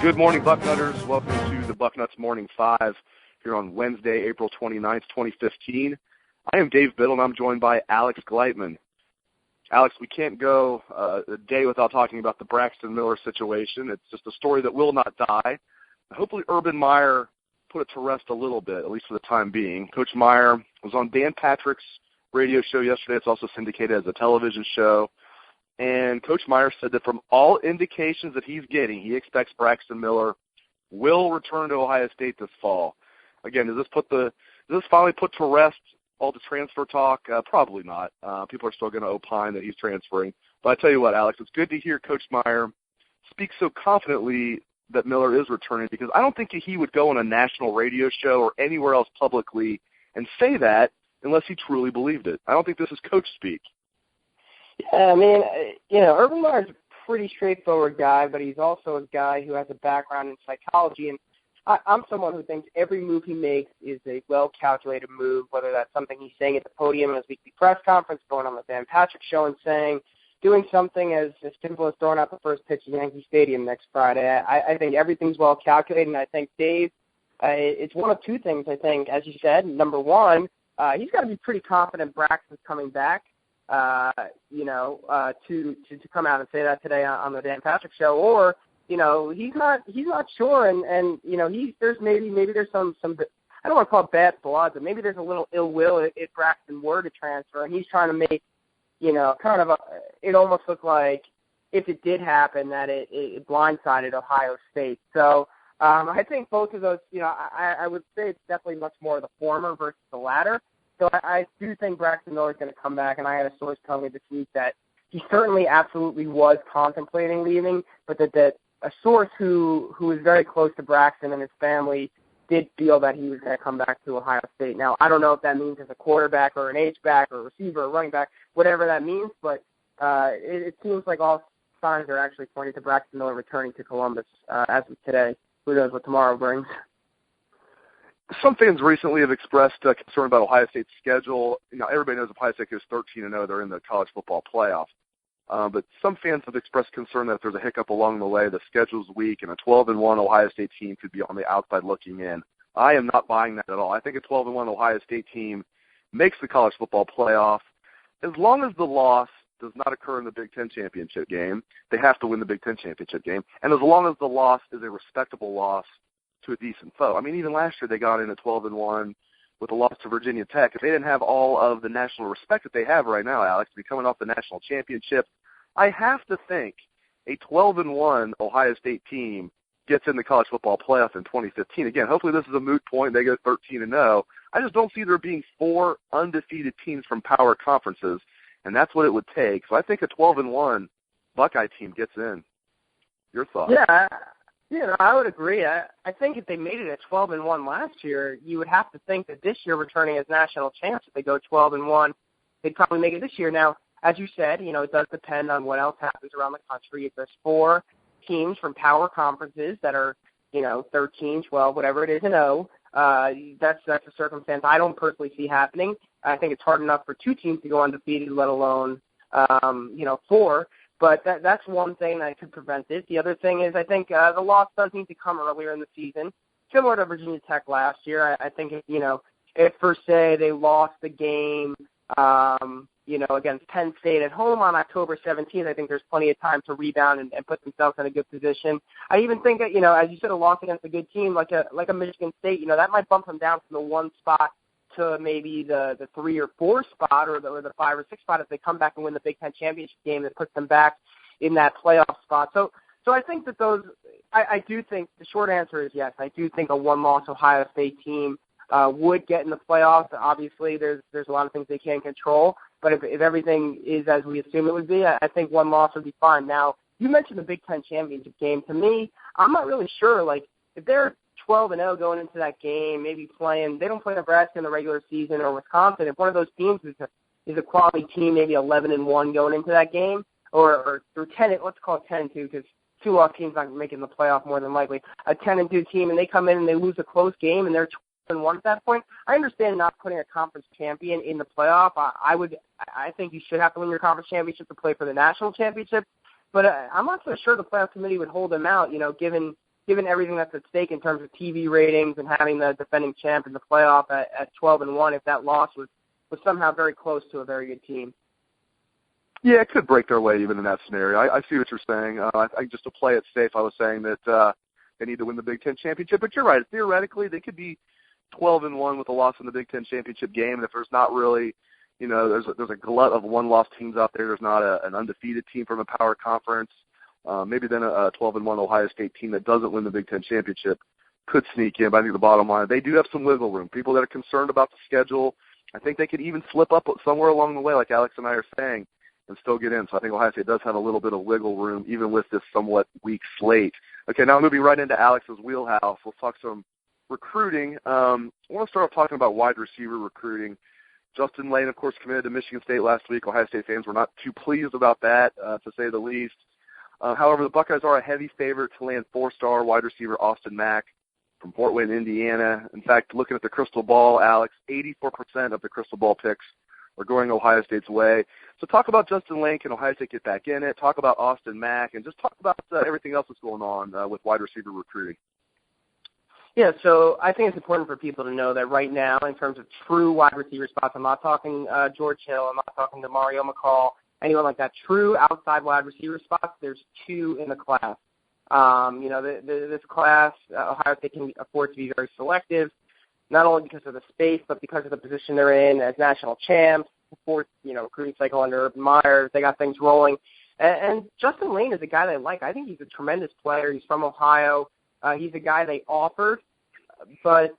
Good morning, Bucknutters. Welcome to the Bucknuts Morning 5 here on Wednesday, April 29th, 2015. I am Dave Biddle, and I'm joined by Alex Gleitman. Alex, we can't go a day without talking about the Braxton Miller situation. It's just a story that will not die. Hopefully Urban Meyer put it to rest a little bit, at least for the time being. Coach Meyer was on Dan Patrick's radio show yesterday. It's also syndicated as a television show. And Coach Meyer said that from all indications that he's getting, he expects Braxton Miller will return to Ohio State this fall. Again, does this finally put to rest all the transfer talk? Probably not. People are still going to opine that he's transferring. But I tell you what, Alex, it's good to hear Coach Meyer speak so confidently that Miller is returning, because I don't think he would go on a national radio show or anywhere else publicly and say that unless he truly believed it. I don't think this is coach speak. Yeah, I mean, Urban Meyer's a pretty straightforward guy, but he's also a guy who has a background in psychology. And I'm someone who thinks every move he makes is a well-calculated move, whether that's something he's saying at the podium in his weekly press conference, going on the Dan Patrick show and doing something as simple as throwing out the first pitch at Yankee Stadium next Friday. I think everything's well-calculated, and I think, Dave, it's one of two things, I think. As you said, number one, he's got to be pretty confident Braxton's coming back. To come out and say that today on the Dan Patrick show, or he's not sure, and there's maybe there's some I don't want to call it bad blood, but maybe there's a little ill will if Braxton were to transfer, and he's trying to make it almost look like if it did happen that it blindsided Ohio State. So I think both of those, I would say it's definitely much more the former versus the latter. So I do think Braxton Miller is going to come back, and I had a source tell me this week that he certainly absolutely was contemplating leaving, but that a source who is very close to Braxton and his family did feel that he was going to come back to Ohio State. Now, I don't know if that means as a quarterback or an H-back or a receiver or running back, whatever that means, but it seems like all signs are actually pointing to Braxton Miller returning to Columbus as of today. Who knows what tomorrow brings. Some fans recently have expressed concern about Ohio State's schedule. Everybody knows Ohio State goes 13-0. They're in the college football playoff. But some fans have expressed concern that if there's a hiccup along the way, the schedule's weak, and a 12-1 Ohio State team could be on the outside looking in. I am not buying that at all. I think a 12-1 Ohio State team makes the college football playoff. As long as the loss does not occur in the Big Ten championship game, they have to win the Big Ten championship game. And as long as the loss is a respectable loss to a decent foe. I mean, even last year they got in a 12-1 with a loss to Virginia Tech. If they didn't have all of the national respect that they have right now, Alex, to be coming off the national championship, I have to think a 12-1 Ohio State team gets in the college football playoff in 2015. Again, hopefully this is a moot point. They go 13-0. I just don't see there being 4 undefeated teams from power conferences, and that's what it would take. So I think a 12-1 Buckeye team gets in. Your thoughts? Yeah, I would agree. I think if they made it at 12-1 last year, you would have to think that this year, returning as national champs, if they go 12-1, they'd probably make it this year. Now, as you said, it does depend on what else happens around the country. If there's 4 teams from power conferences that are, 13, 12, whatever it is, 0, that's a circumstance I don't personally see happening. I think it's hard enough for 2 teams to go undefeated, let alone, 4. But that's one thing that could prevent it. The other thing is I think the loss does need to come earlier in the season, similar to Virginia Tech last year. I think, if per se they lost the game, against Penn State at home on October 17th, I think there's plenty of time to rebound and put themselves in a good position. I even think that, as you said, a loss against a good team like a Michigan State, that might bump them down from the 1 spot to maybe the 3 or 4 spot or the 5 or 6 spot if they come back and win the Big Ten championship game that puts them back in that playoff spot. So I think that I do think the short answer is yes. I do think a 1-loss Ohio State team would get in the playoffs. Obviously, there's a lot of things they can't control, but if everything is as we assume it would be, I think 1 loss would be fine. Now, you mentioned the Big Ten championship game. To me, I'm not really sure. Like, if they're 12-0 going into that game, maybe they don't play Nebraska in the regular season or Wisconsin. If one of those teams is a quality team, maybe 11-1 going into that game, or 10, let's call it 10-2 because two-loss teams not making the playoff more than likely. A 10-2 team, and they come in and they lose a close game, and they're 12-1 at that point. I understand not putting a conference champion in the playoff. I think you should have to win your conference championship to play for the national championship. But I'm not so sure the playoff committee would hold them out, given everything that's at stake in terms of TV ratings and having the defending champ in the playoff at 12-1 if that loss was somehow very close to a very good team. Yeah, it could break their way even in that scenario. I see what you're saying. I just to play it safe, I was saying that they need to win the Big Ten championship. But you're right. Theoretically, they could be 12-1 with a loss in the Big Ten championship game. And if there's not really, there's a glut of one-loss teams out there. There's not an undefeated team from a power conference. Maybe then a 12-1 Ohio State team that doesn't win the Big Ten championship could sneak in. But I think the bottom line, they do have some wiggle room. People that are concerned about the schedule, I think they could even slip up somewhere along the way, like Alex and I are saying, and still get in. So I think Ohio State does have a little bit of wiggle room, even with this somewhat weak slate. Okay, now moving right into Alex's wheelhouse, let's talk some recruiting. I want to start off talking about wide receiver recruiting. Justin Lane, of course, committed to Michigan State last week. Ohio State fans were not too pleased about that, to say the least. However, the Buckeyes are a heavy favorite to land four-star wide receiver Austin Mack from Fort Wayne, Indiana. In fact, looking at the crystal ball, Alex, 84% of the crystal ball picks are going Ohio State's way. So talk about Justin Lane. Can Ohio State get back in it? Talk about Austin Mack, and just talk about everything else that's going on with wide receiver recruiting. Yeah, so I think it's important for people to know that right now, in terms of true wide receiver spots, I'm not talking George Hill, I'm not talking to Mario McCall, anyone like that. True outside wide receiver spots, there's two in the class. This class, Ohio State can afford to be very selective, not only because of the space, but because of the position they're in as national champs, fourth, recruiting cycle under Urban Meyer. They got things rolling. And Justin Lane is a guy they like. I think he's a tremendous player. He's from Ohio. He's a guy they offered, but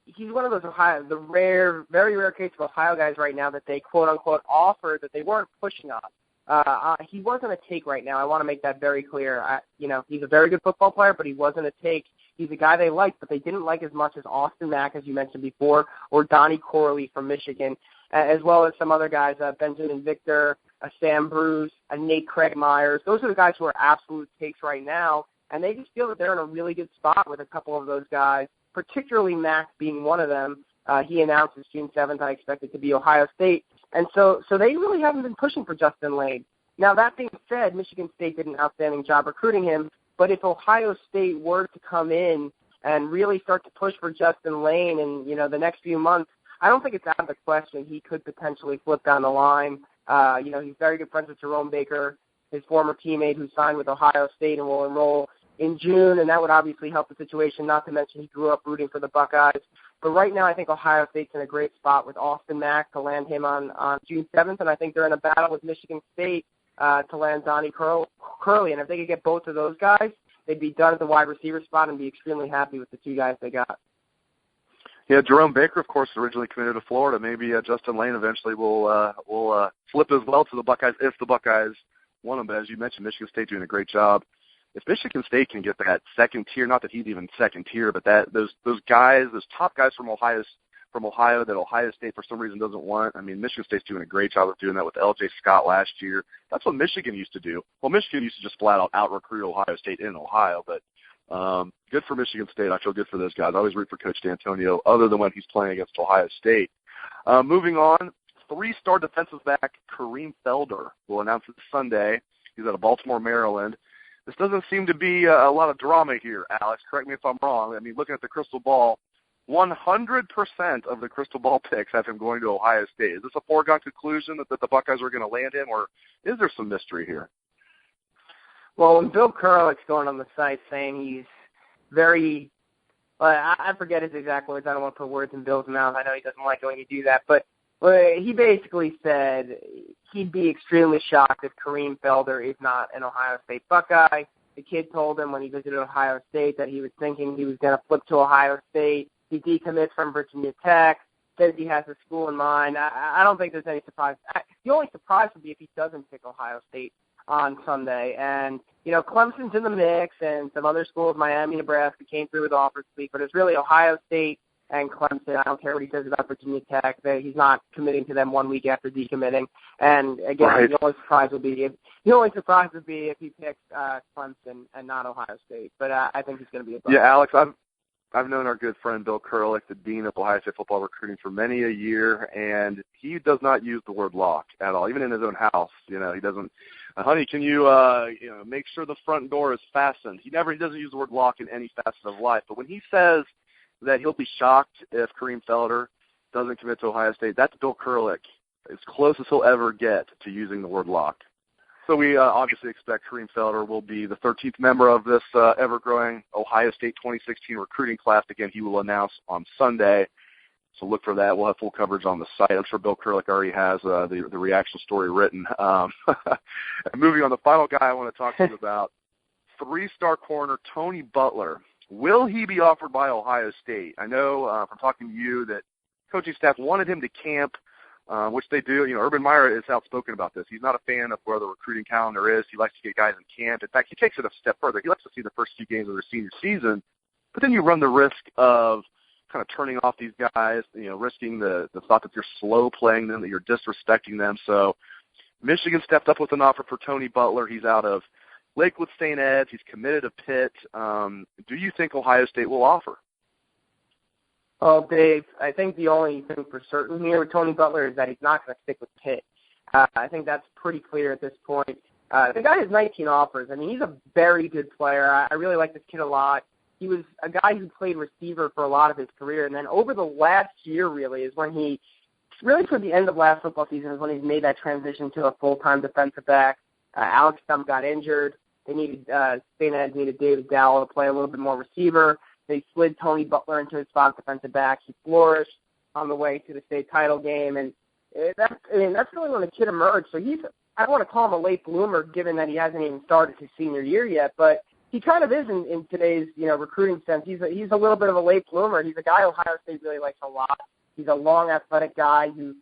he's one of those very rare case of Ohio guys right now that they quote-unquote offered that they weren't pushing on. He wasn't a take right now. I want to make that very clear. He's a very good football player, but he wasn't a take. He's a guy they liked, but they didn't like as much as Austin Mack, as you mentioned before, or Donnie Corley from Michigan, as well as some other guys, Benjamin Victor, Sam Bruce, Nate Craig Myers. Those are the guys who are absolute takes right now, and they just feel that they're in a really good spot with a couple of those guys, particularly Mack being one of them. He announced it's June 7th. I expect it to be Ohio State. And so they really haven't been pushing for Justin Lane. Now, that being said, Michigan State did an outstanding job recruiting him, but if Ohio State were to come in and really start to push for Justin Lane in, the next few months, I don't think it's out of the question. He could potentially flip down the line. He's very good friends with Jerome Baker, his former teammate who signed with Ohio State and will enroll in June, and that would obviously help the situation, not to mention he grew up rooting for the Buckeyes. But right now I think Ohio State's in a great spot with Austin Mack to land him on June 7th, and I think they're in a battle with Michigan State to land Donnie Corley. And if they could get both of those guys, they'd be done at the wide receiver spot and be extremely happy with the two guys they got. Yeah, Jerome Baker, of course, originally committed to Florida. Maybe Justin Lane eventually will flip as well to the Buckeyes if the Buckeyes want him. But as you mentioned, Michigan State doing a great job. If Michigan State can get that second tier, not that he's even second tier, but those guys, those top guys from Ohio that Ohio State for some reason doesn't want. I mean, Michigan State's doing a great job of doing that with L.J. Scott last year. That's what Michigan used to do. Well, Michigan used to just flat out recruit Ohio State in Ohio, but good for Michigan State. I feel good for those guys. I always root for Coach D'Antonio, other than when he's playing against Ohio State. Moving on, 3-star defensive back Kareem Felder will announce it Sunday. He's out of Baltimore, Maryland. This doesn't seem to be a lot of drama here, Alex. Correct me if I'm wrong. I mean, looking at the crystal ball, 100% of the crystal ball picks have him going to Ohio State. Is this a foregone conclusion that the Buckeyes are going to land him, or is there some mystery here? Well, when Bill Kurelich's going on the site saying he's very I forget his exact words. I don't want to put words in Bill's mouth. I know he doesn't like it when you do that. But he basically said he'd be extremely shocked if Kareem Felder is not an Ohio State Buckeye. The kid told him when he visited Ohio State that he was thinking he was going to flip to Ohio State. He decommits from Virginia Tech, says he has a school in mind. I don't think there's any surprise. The only surprise would be if he doesn't pick Ohio State. on Sunday. And, Clemson's in the mix, and some other schools, Miami, Nebraska, came through with offers this week, but it's really Ohio State and Clemson. I don't care what he says about Virginia Tech. He's not committing to them 1 week after decommitting. And, again, right. the only surprise would be if he picks Clemson and not Ohio State. But I think he's going to be a bust. Yeah, Alex, I've known our good friend Bill Kurelic, the dean of Ohio State football recruiting, for many a year, and he does not use the word lock at all, even in his own house. He doesn't. Honey, can you make sure the front door is fastened? He doesn't use the word lock in any facet of life. But when he says that he'll be shocked if Kareem Felder doesn't commit to Ohio State, that's Bill Kurelic, as close as he'll ever get to using the word lock. So we obviously expect Kareem Felder will be the 13th member of this ever-growing Ohio State 2016 recruiting class. Again, he will announce on Sunday, so look for that. We'll have full coverage on the site. I'm sure Bill Kurelic already has the reaction story written. Moving on, the final guy I want to talk to you about, three-star corner Tony Butler. Will he be offered by Ohio State? I know from talking to you that coaching staff wanted him to camp, which they do. Urban Meyer is outspoken about this. He's not a fan of where the recruiting calendar is. He likes to get guys in camp. In fact, he takes it a step further. He likes to see the first few games of their senior season, but then you run the risk of kind of turning off these guys, risking the thought that you're slow playing them, that you're disrespecting them. So Michigan stepped up with an offer for Tony Butler. He's out of Lakewood St. Ed's. He's committed to Pitt. Do you think Ohio State will offer? Well, Dave, I think the only thing for certain here with Tony Butler is that he's not going to stick with Pitt. I think that's pretty clear at this point. The guy has 19 offers. I mean, he's a very good player. I really like this kid a lot. He was a guy who played receiver for a lot of his career, and then over the last year really is when toward the end of last football season is when he's made that transition to a full-time defensive back. Alex Stump got injured. St. Ed's needed David Dowell to play a little bit more receiver. They slid Tony Butler into his spot defensive back. He flourished on the way to the state title game, and that's really when the kid emerged. So I don't want to call him a late bloomer, given that he hasn't even started his senior year yet, but he kind of is in today's recruiting sense. He's a little bit of a late bloomer. He's a guy Ohio State really likes a lot. He's a long, athletic guy who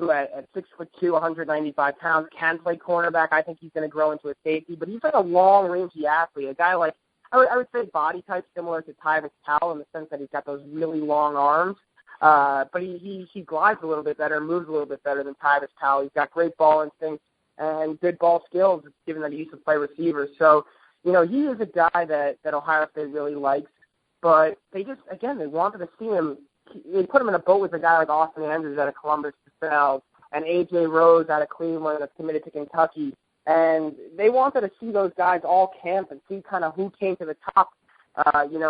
at 6'2", 195 pounds can play cornerback. I think he's going to grow into a safety, but he's like a long, rangy athlete. A guy like I would say body type similar to Tyvis Powell in the sense that he's got those really long arms. But he glides a little bit better, moves a little bit better than Tyvis Powell. He's got great ball instincts and good ball skills, given that he used to play receiver. So, he is a guy that Ohio State really likes. But they wanted to see him. They put him in a boat with a guy like Austin Andrews out of Columbus DeSales and A.J. Rose out of Cleveland that's committed to Kentucky. And they wanted to see those guys all camp and see kind of who came to the top,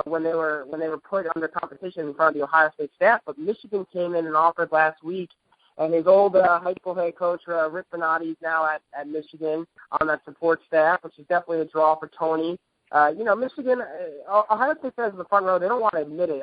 when they were put under competition in front of the Ohio State staff. But Michigan came in and offered last week, and his old high school head coach, Rick Bonatti, is now at Michigan on that support staff, which is definitely a draw for Tony. Michigan, Ohio State fans in the front row, they don't want to admit it.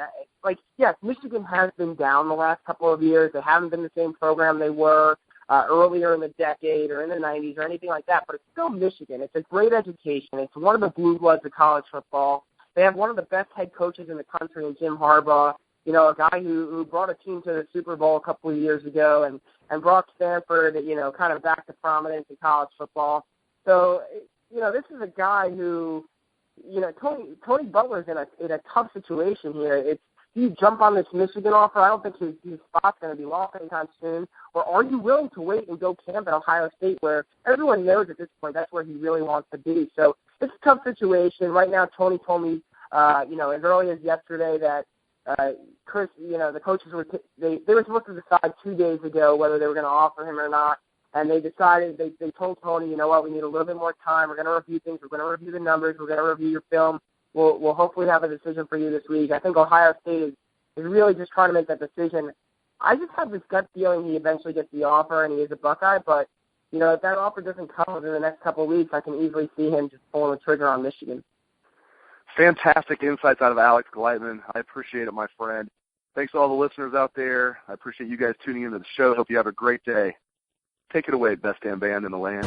Yes, Michigan has been down the last couple of years. They haven't been the same program they were earlier in the decade or in the 90s or anything like that, but it's still Michigan. It's a great education. It's one of the blue bloods of college football. They have one of the best head coaches in the country in Jim Harbaugh, a guy who brought a team to the Super Bowl a couple of years ago and brought Stanford, kind of back to prominence in college football. So, this is a guy who, Tony Butler's in a tough situation here. Do you jump on this Michigan offer? I don't think his spot's going to be lost anytime soon. Or are you willing to wait and go camp at Ohio State, where everyone knows at this point that's where he really wants to be? So it's a tough situation. Right now, Tony told me, as early as yesterday that Chris, the coaches they were supposed to decide 2 days ago whether they were going to offer him or not. And they decided, they told Tony, you know what, we need a little bit more time. We're going to review things. We're going to review the numbers. We're going to review your film. We'll hopefully have a decision for you this week. I think Ohio State is really just trying to make that decision. I just have this gut feeling he eventually gets the offer and he is a Buckeye. But, if that offer doesn't come within the next couple of weeks, I can easily see him just pulling the trigger on Michigan. Fantastic insights out of Alex Gleitman. I appreciate it, my friend. Thanks to all the listeners out there. I appreciate you guys tuning into the show. Hope you have a great day. Take it away, best damn band in the land.